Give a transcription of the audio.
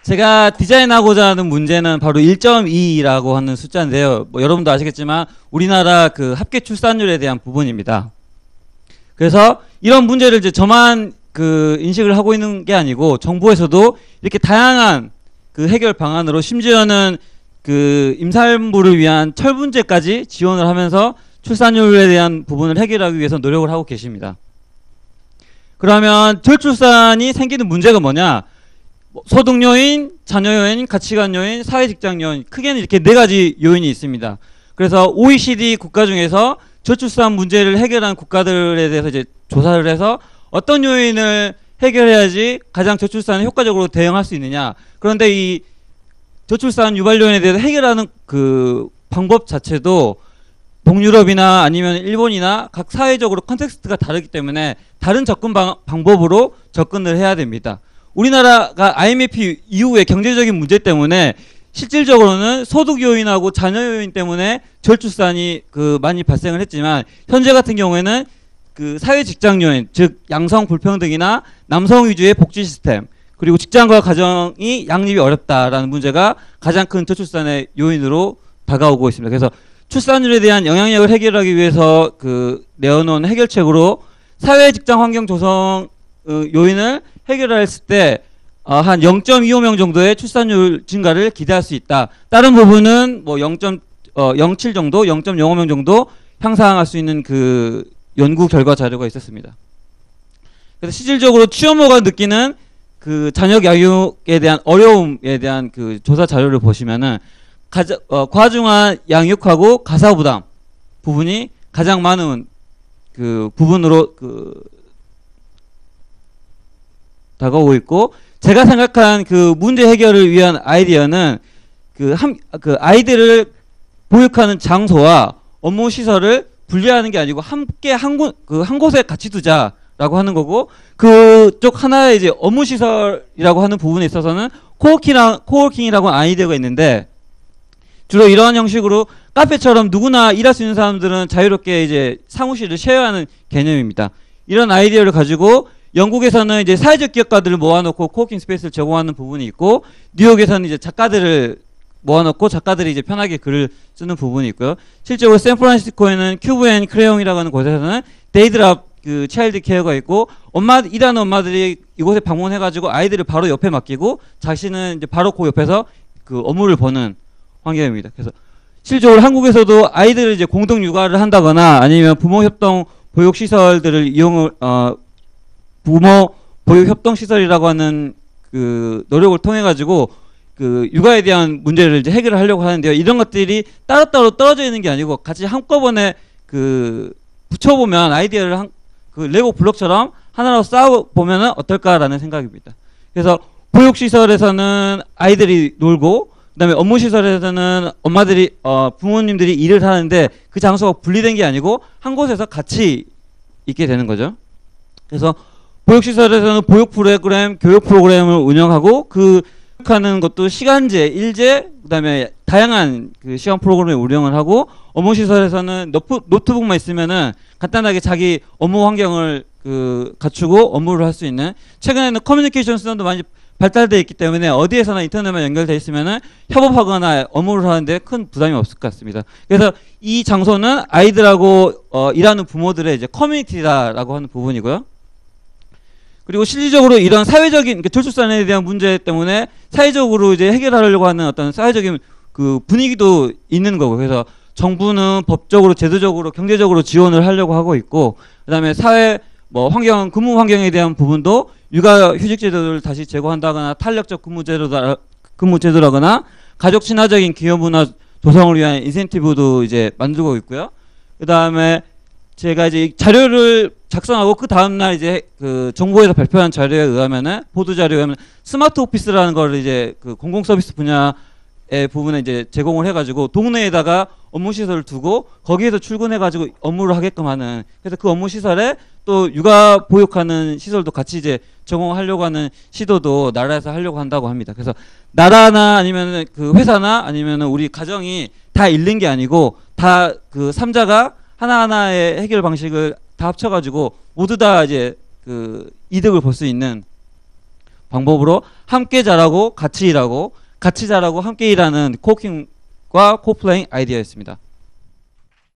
제가 디자인하고자 하는 문제는 바로 1.2라고 하는 숫자인데요. 뭐 여러분도 아시겠지만 우리나라 그 합계 출산율에 대한 부분입니다. 그래서 이런 문제를 이제 저만 그 인식을 하고 있는 게 아니고 정부에서도 이렇게 다양한 그 해결 방안으로 심지어는 그 임산부를 위한 철분제까지 지원을 하면서 출산율에 대한 부분을 해결하기 위해서 노력을 하고 계십니다. 그러면 저출산이 생기는 문제가 뭐냐? 소득 요인, 자녀 요인, 가치관 요인, 사회직장 요인, 크게는 이렇게 4가지 요인이 있습니다. 그래서 OECD 국가 중에서 저출산 문제를 해결한 국가들에 대해서 이제 조사를 해서 어떤 요인을 해결해야지 가장 저출산에 효과적으로 대응할 수 있느냐. 그런데 이 저출산 유발 요인에 대해서 해결하는 그 방법 자체도 동유럽이나 아니면 일본이나 각 사회적으로 컨텍스트가 다르기 때문에 다른 접근 방법으로 접근을 해야 됩니다. 우리나라가 IMF 이후에 경제적인 문제 때문에 실질적으로는 소득 요인하고 자녀 요인 때문에 저출산이 그 많이 발생을 했지만 현재 같은 경우에는 그 사회 직장 요인, 즉 양성 불평등이나 남성 위주의 복지 시스템, 그리고 직장과 가정이 양립이 어렵다라는 문제가 가장 큰 저출산의 요인으로 다가오고 있습니다. 그래서 출산율에 대한 영향력을 해결하기 위해서 그 내어놓은 해결책으로 사회 직장 환경 조성 요인을 해결했을 때 한 0.25명 정도의 출산율 증가를 기대할 수 있다. 다른 부분은 뭐 0.07 정도, 0.05명 정도 향상할 수 있는 그 연구 결과 자료가 있었습니다. 그래서 실질적으로 취업모가 느끼는 그 자녀 양육에 대한 어려움에 대한 그 조사 자료를 보시면은 과중한 양육하고 가사 부담 부분이 가장 많은 그 부분으로 그 다가오고 있고, 제가 생각한 그 문제 해결을 위한 아이디어는 그 아이들을 보육하는 장소와 업무 시설을 분리하는 게 아니고 함께 한 곳에 같이 두자라고 하는 거고, 그쪽 하나의 이제 업무 시설이라고 하는 부분에 있어서는 코워킹이라고 하는 아이디어가 있는데, 주로 이러한 형식으로 카페처럼 누구나 일할 수 있는 사람들은 자유롭게 이제 사무실을 쉐어하는 개념입니다. 이런 아이디어를 가지고 영국에서는 이제 사회적 기업가들을 모아놓고 코워킹 스페이스를 제공하는 부분이 있고, 뉴욕에서는 이제 작가들을 모아놓고 작가들이 이제 편하게 글을 쓰는 부분이 있고요. 실제로 샌프란시스코에는 큐브 앤 크레용이라고 하는 곳에서는 데이드랍 그 차일드 케어가 있고, 일하는 엄마들이 이곳에 방문해가지고 아이들을 바로 옆에 맡기고 자신은 이제 바로 그 옆에서 그 업무를 보는 환경입니다. 그래서 실제로 한국에서도 아이들을 이제 공동 육아를 한다거나 아니면 부모 협동 보육 시설들을 부모 보육 협동 시설이라고 하는 그 노력을 통해 가지고 그 육아에 대한 문제를 이제 해결을 하려고 하는데요. 이런 것들이 따로따로 떨어져 있는 게 아니고 같이 한꺼번에 그 붙여보면 아이디어를 그 레고 블록처럼 하나로 쌓아 보면은 어떨까라는 생각입니다. 그래서 보육 시설에서는 아이들이 놀고, 그다음에 업무 시설에서는 부모님들이 일을 하는데 그 장소가 분리된 게 아니고 한 곳에서 같이 있게 되는 거죠. 그래서 보육시설에서는 보육 프로그램, 교육 프로그램을 운영하고, 그 하는 것도 시간제, 일제, 그다음에 다양한 그 시간 프로그램을 운영을 하고, 업무 시설에서는 노트북만 있으면은 간단하게 자기 업무 환경을 그 갖추고 업무를 할 수 있는, 최근에는 커뮤니케이션 수단도 많이 발달되어 있기 때문에 어디에서나 인터넷만 연결되어 있으면은 협업하거나 업무를 하는데 큰 부담이 없을 것 같습니다. 그래서 이 장소는 아이들하고 일하는 부모들의 이제 커뮤니티다라고 하는 부분이고요. 그리고 실질적으로 이런 사회적인 저출산에 대한 문제 때문에 사회적으로 이제 해결하려고 하는 어떤 사회적인 그 분위기도 있는 거고, 그래서 정부는 법적으로, 제도적으로, 경제적으로 지원을 하려고 하고 있고, 그다음에 사회 근무 환경에 대한 부분도 육아 휴직 제도를 다시 제고한다거나 탄력적 근무 제도라거나 가족 친화적인 기업 문화 조성을 위한 인센티브도 이제 만들고 있고요. 그다음에 제가 이제 자료를 작성하고 그 다음날 이제 그 정부에서 발표한 자료에 의하면은, 보도 자료에 의하면 스마트 오피스라는 걸 이제 그 공공 서비스 분야의 부분에 이제 제공을 해가지고 동네에다가 업무 시설을 두고 거기에서 출근해가지고 업무를 하게끔 하는, 그래서 그 업무 시설에 또 육아 보육하는 시설도 같이 이제 제공하려고 하는 시도도 나라에서 하려고 한다고 합니다. 그래서 나라나 아니면 그 회사나 아니면 우리 가정이 다 잃는 게 아니고 다 그 삼자가 하나하나의 해결 방식을 다 합쳐가지고 모두 다 이제 그 이득을 볼 수 있는 방법으로 함께 잘하고 같이 일하고 같이 잘하고 함께 일하는 코워킹과 코플레잉 아이디어였습니다.